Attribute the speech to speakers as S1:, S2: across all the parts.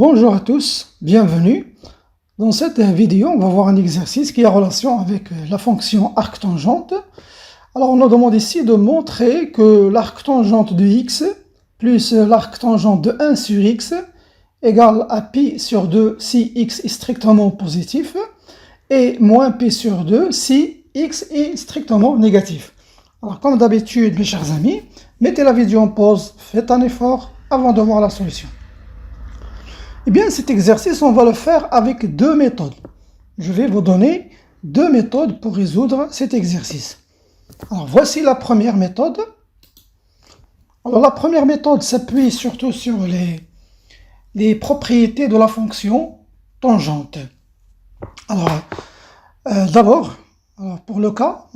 S1: Bonjour à tous, bienvenue. Dans cette vidéo, on va voir un exercice qui a relation avec la fonction arctangente. Alors, on nous demande ici de montrer que l'arctangente de x plus l'arctangente de 1 sur x égale à pi sur 2 si x est strictement positif et moins pi sur 2 si x est strictement négatif. Alors, comme d'habitude, mes chers amis, mettez la vidéo en pause, faites un effort avant de voir la solution. Eh bien, cet exercice, on va le faire avec deux méthodes. Je vais vous donner deux méthodes pour résoudre cet exercice. Alors, voici la première méthode. Alors, la première méthode s'appuie surtout sur les propriétés de la fonction tangente. Alors, d'abord, pour le cas,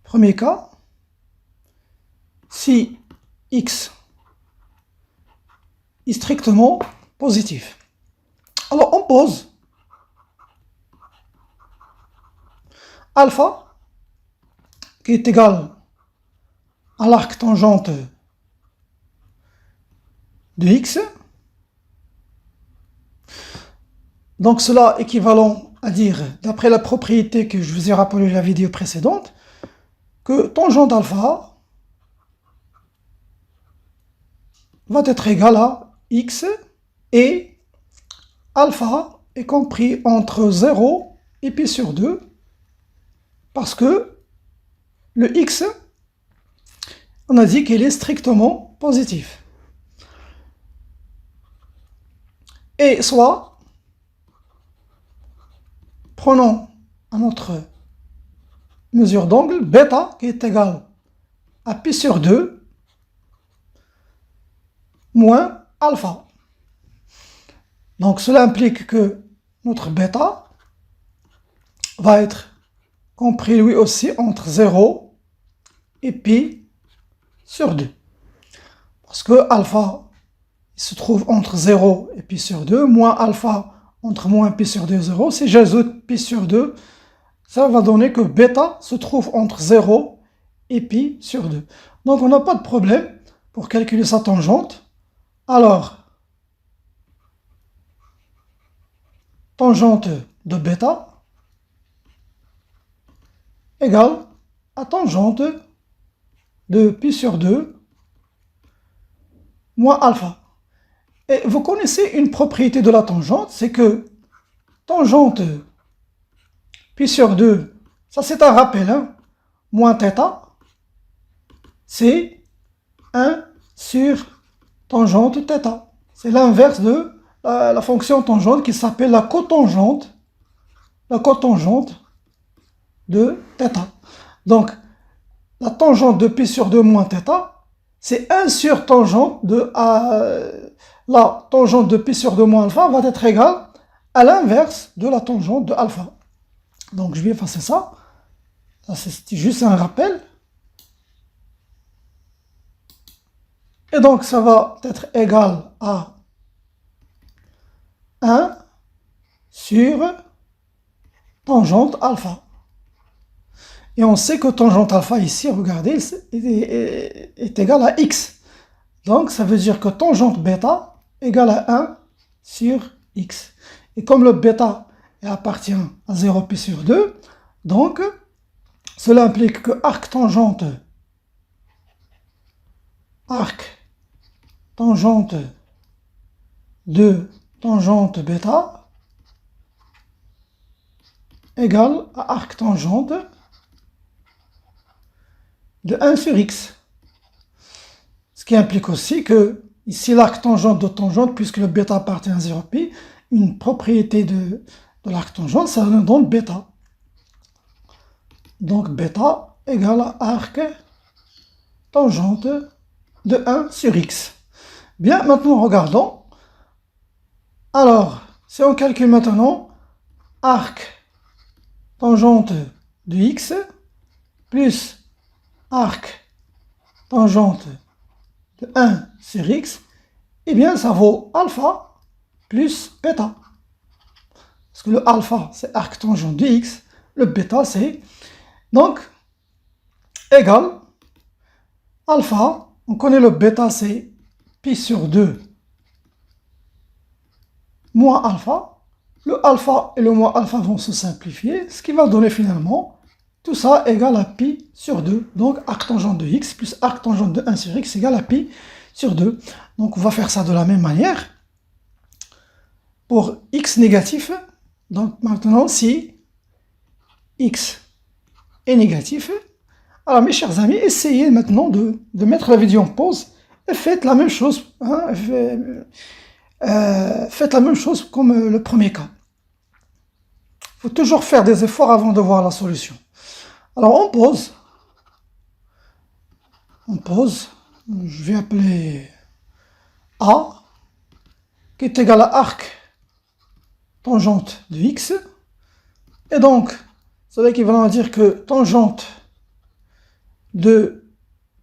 S1: premier cas, si x est strictement positif. Alors, on pose alpha qui est égal à l'arctangente de x. Donc, cela équivalent à dire, d'après la propriété que je vous ai rappelé dans la vidéo précédente, que tangente alpha va être égal à x et alpha est compris entre 0 et pi sur 2 parce que le x, on a dit qu'il est strictement positif. Et soit, prenons un autre mesure d'angle, bêta, qui est égale à pi sur 2 moins alpha. Donc cela implique que notre bêta va être compris lui aussi entre 0 et pi sur 2. Parce que alpha il se trouve entre 0 et pi sur 2, moins alpha entre moins pi sur 2 et 0. Si j'ajoute pi sur 2, ça va donner que bêta se trouve entre 0 et pi sur 2. Donc on n'a pas de problème pour calculer sa tangente. Alors, tangente de bêta égale à tangente de pi sur 2 moins alpha. Et vous connaissez une propriété de la tangente, c'est que tangente pi sur 2, ça c'est un rappel, hein, moins θ, c'est 1 sur tangente θ. C'est l'inverse de la fonction tangente qui s'appelle la cotangente de θ. Donc, la tangente de pi sur 2 moins θ, c'est 1 sur tangente de la tangente de pi sur 2 moins alpha va être égale à l'inverse de la tangente de alpha. Donc, je vais effacer ça. Ça, c'est juste un rappel. Et donc, ça va être égal à 1 sur tangente alpha. Et on sait que tangente alpha ici, regardez, est égal à x. Donc, ça veut dire que tangente bêta égale à 1 sur x. Et comme le bêta appartient à 0 pi sur 2, donc, cela implique que arctangente de tangente bêta égale à arctangente de 1 sur x. Ce qui implique aussi que, ici, l'arctangente de tangente, puisque le bêta appartient à 0 pi, une propriété de l'arctangente, ça nous donne bêta. Donc, bêta égale à arctangente de 1 sur x. Bien, maintenant, regardons. Alors, si on calcule maintenant arctangente de x plus arctangente de 1 sur x, eh bien, ça vaut alpha plus bêta. Parce que le alpha, c'est arctangente de x, le bêta, c'est donc égal alpha, on connaît le bêta, c'est pi sur 2 moins alpha. Le alpha et le moins alpha vont se simplifier, ce qui va donner finalement tout ça égale à pi sur 2. Donc arctangente de x plus arctangente de 1 sur x égale à pi sur 2. Donc on va faire ça de la même manière. Pour x négatif, donc maintenant si x est négatif, alors mes chers amis, essayez maintenant de mettre la vidéo en pause et faites la même chose. Hein, faites la même chose comme le premier cas. Il faut toujours faire des efforts avant de voir la solution. Alors on pose, je vais appeler A, qui est égal à arc tangente de x, et donc c'est équivalent à dire que tangente de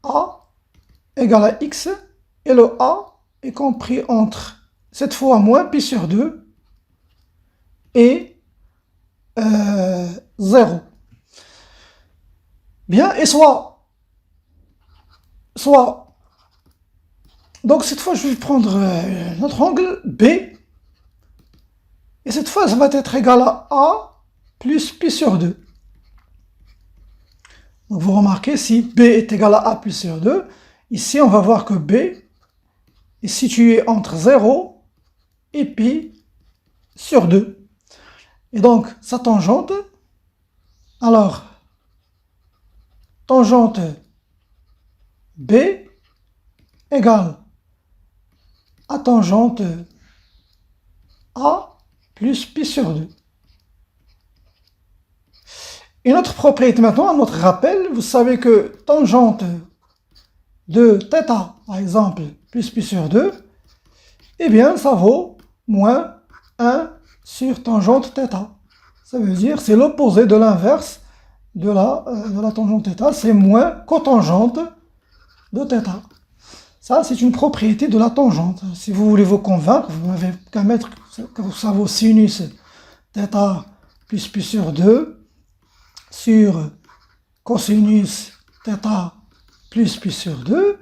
S1: A égale à x, et le A est compris entre cette fois moins pi sur 2 et 0. Bien, et soit, donc cette fois je vais prendre notre angle B, et cette fois ça va être égal à A plus pi sur 2. Donc vous remarquez, si B est égal à A plus sur 2, ici on va voir que B est situé entre 0 et pi sur 2. Et donc sa tangente, alors tangente B égale à tangente A plus pi sur 2. Une autre propriété maintenant, un autre rappel, vous savez que tangente de θ, par exemple, plus pi sur 2, eh bien ça vaut moins 1 sur tangente θ. Ça veut dire c'est l'opposé de l'inverse de la tangente θ, c'est moins cotangente de θ. Ça, c'est une propriété de la tangente. Si vous voulez vous convaincre, vous n'avez qu'à mettre que ça vaut sinus θ plus pi sur 2 sur cosinus θ plus pi sur 2,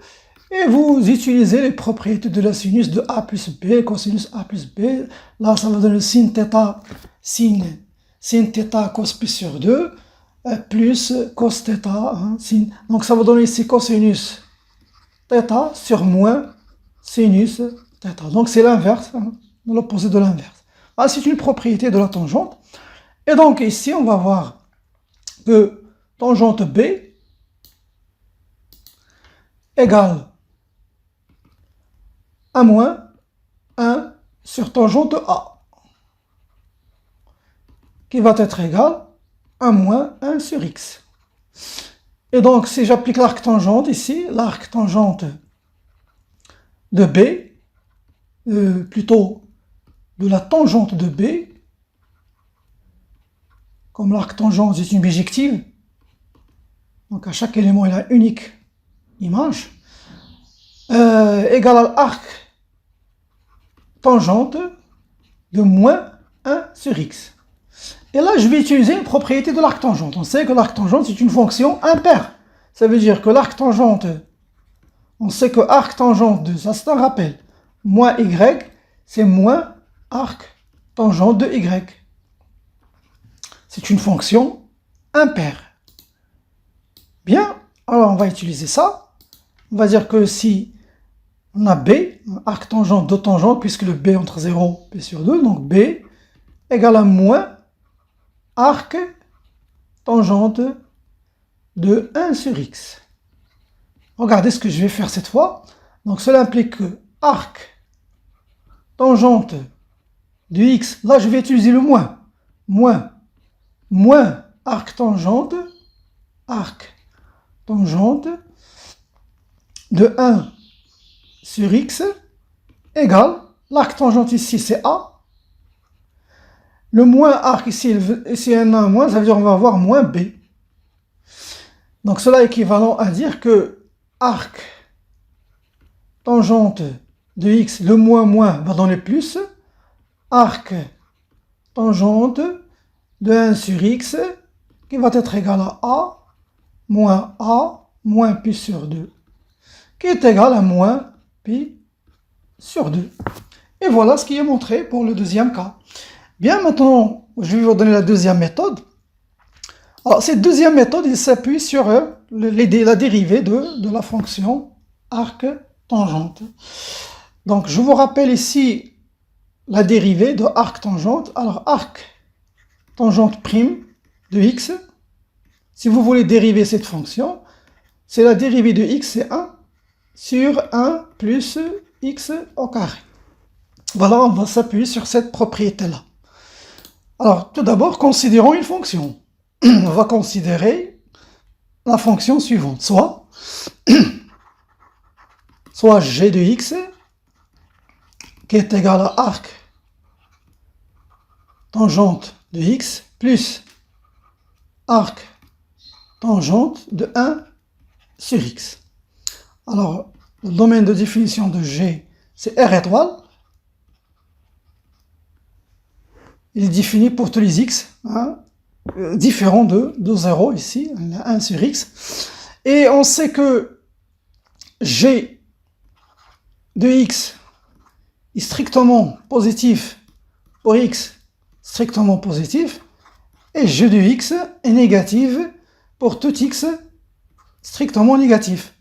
S1: et vous utilisez les propriétés de la sinus de A plus B, cosinus A plus B. Là, ça va donner sin θ, sin θ cos pi sur 2, plus cos θ, hein, sin. Donc ça va donner ici cosinus θ sur moins sinus θ. Donc c'est l'inverse, hein, l'opposé de l'inverse. Ah, c'est une propriété de la tangente. Et donc ici, on va voir que tangente B égale à moins 1 sur tangente A, qui va être égal à moins 1 sur x. Et donc, si j'applique l'arc tangente ici, l'arc tangente de B, plutôt de la tangente de B, comme l'arc tangente est une bijective, donc à chaque élément il a une unique image, égale à l'arc tangente de moins 1 sur x. Et là, je vais utiliser une propriété de l'arc tangente. On sait que l'arc tangente, c'est une fonction impaire. Ça veut dire que l'arc tangente, on sait que arc tangente de, ça c'est un rappel, moins y, c'est moins arc tangente de y. C'est une fonction impaire. Bien, alors on va utiliser ça. On va dire que si on a B, arc tangente de tangente, puisque le B entre 0 et P sur 2, donc B égale à moins arc tangente de 1 sur x. Regardez ce que je vais faire cette fois. Donc cela implique que arc tangente de x, là je vais utiliser le moins, moins arc tangente de 1 sur x égale, l'arc tangente ici c'est A, le moins arc ici, c'est un moins, ça veut dire qu'on va avoir moins B. Donc cela est équivalent à dire que arc tangente de x, le moins va donner plus, arc tangente de 1 sur x, qui va être égal à A moins pi sur 2, qui est égal à moins pi sur 2. Et voilà ce qui est montré pour le deuxième cas. Bien, maintenant, je vais vous donner la deuxième méthode. Alors, cette deuxième méthode, il s'appuie sur la dérivée de la fonction arc-tangente. Donc, je vous rappelle ici la dérivée de arc-tangente. Alors, arc-tangente prime de x, si vous voulez dériver cette fonction, c'est la dérivée de x, c'est 1 sur 1 plus x au carré. Voilà, on va s'appuyer sur cette propriété-là. Alors, tout d'abord, considérons une fonction. On va considérer la fonction suivante, soit g de x, qui est égal à arc tangente de x, plus arc tangente de 1 sur x. Alors, le domaine de définition de g, c'est R étoile. Il est défini pour tous les x, hein, différents de 0 ici, 1 sur x. Et on sait que g de x est strictement positif pour x strictement positif, et g de x est négatif pour tout x strictement négatif.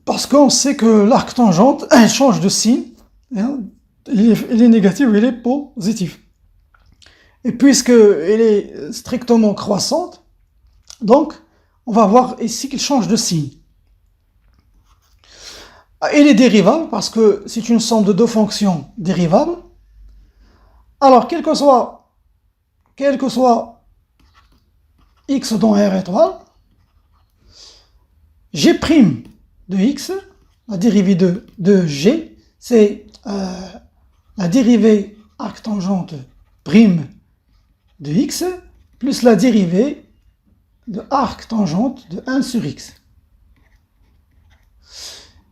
S1: Parce qu'on sait que l'arc tangente change de signe, hein, il est négatif ou il est positif. Et puisqu'elle est strictement croissante, donc on va voir ici qu'il change de signe. Elle est dérivable parce que c'est une somme de deux fonctions dérivables. Alors, quel que soit x dans R étoile, g' de x, la dérivée de g, c'est la dérivée arctangente prime de x plus la dérivée de arctangente de 1 sur x.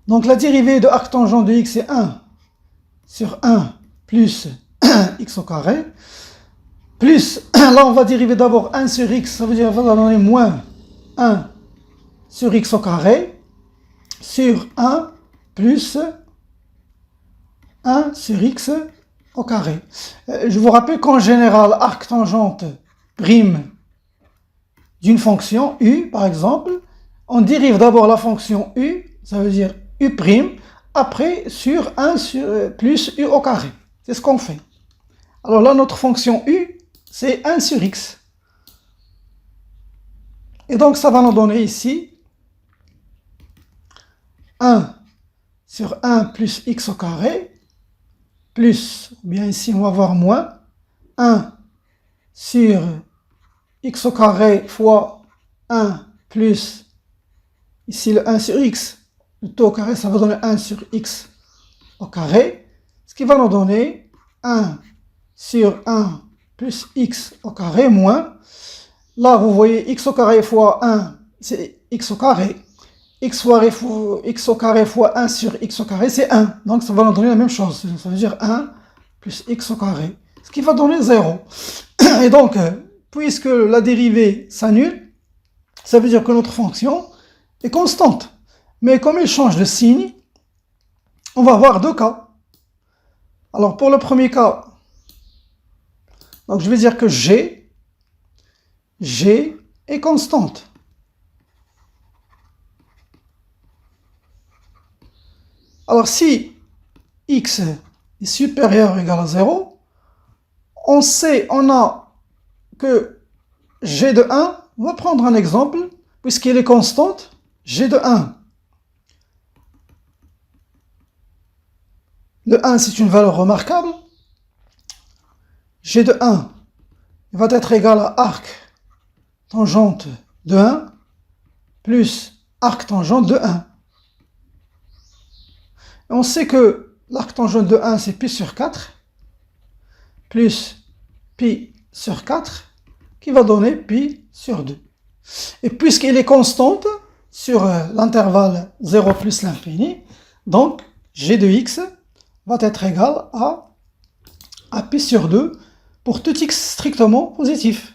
S1: Donc la dérivée de arctangente de x est 1 sur 1 plus x au carré, plus, là on va dériver d'abord 1 sur x, ça veut dire qu'on va donner moins 1 sur x au carré, sur 1 plus 1 sur x au carré. Je vous rappelle qu'en général, arctangente prime d'une fonction u, par exemple, on dérive d'abord la fonction u, ça veut dire u', après sur 1 plus u au carré. C'est ce qu'on fait. Alors là, notre fonction u, c'est 1 sur x. Et donc, ça va nous donner ici 1 sur 1 plus x au carré, plus, ou bien ici, on va avoir moins 1 sur x au carré fois 1 plus, ici le 1 sur x, le tout au carré, ça va donner 1 sur x au carré, ce qui va nous donner 1 sur 1 plus x au carré moins, là vous voyez x au carré fois 1, c'est x au carré, x au carré fois 1 sur x au carré, c'est 1, donc ça va nous donner la même chose, ça veut dire 1 plus x au carré, ce qui va donner 0. Et donc, puisque la dérivée s'annule, ça veut dire que notre fonction est constante. Mais comme elle change de signe, on va avoir deux cas. Alors pour le premier cas, donc je vais dire que g est constante. Alors si x est supérieur ou égal à 0, on a que g de 1, on va prendre un exemple, puisqu'elle est constante, g de 1. Le 1, c'est une valeur remarquable. G de 1 va être égal à arc tangente de 1 plus arc tangente de 1. Et on sait que l'arc tangente de 1, c'est pi sur 4, plus pi sur 4, qui va donner pi sur 2. Et puisqu'il est constante sur l'intervalle 0 plus l'infini, donc g de x va être égal à pi sur 2 pour tout x strictement positif.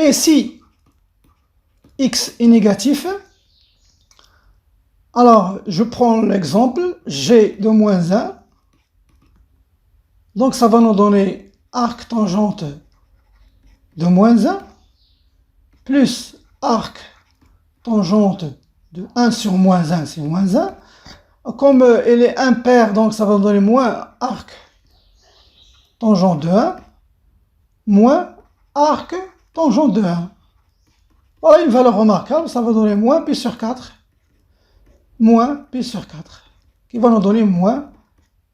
S1: Et si x est négatif, alors je prends l'exemple g de moins 1. Donc ça va nous donner arc tangente de moins 1 plus arc tangente de 1 sur moins 1, c'est moins 1. Comme elle est impaire, donc ça va nous donner moins arc tangente de 1 moins arc tangente de 1. Voilà une valeur remarquable, ça va donner moins pi sur 4, moins pi sur 4, qui va nous donner moins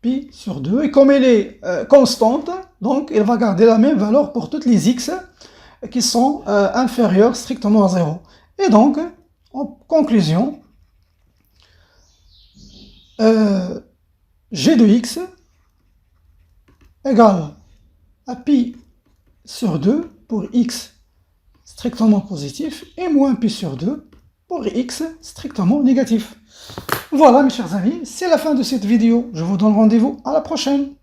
S1: pi sur 2. Et comme elle est constante, donc elle va garder la même valeur pour toutes les x qui sont inférieures strictement à 0. Et donc, en conclusion, g de x égale à pi sur 2 pour x strictement positif et moins pi sur 2 pour x strictement négatif. Voilà mes chers amis, c'est la fin de cette vidéo. Je vous donne rendez-vous à la prochaine.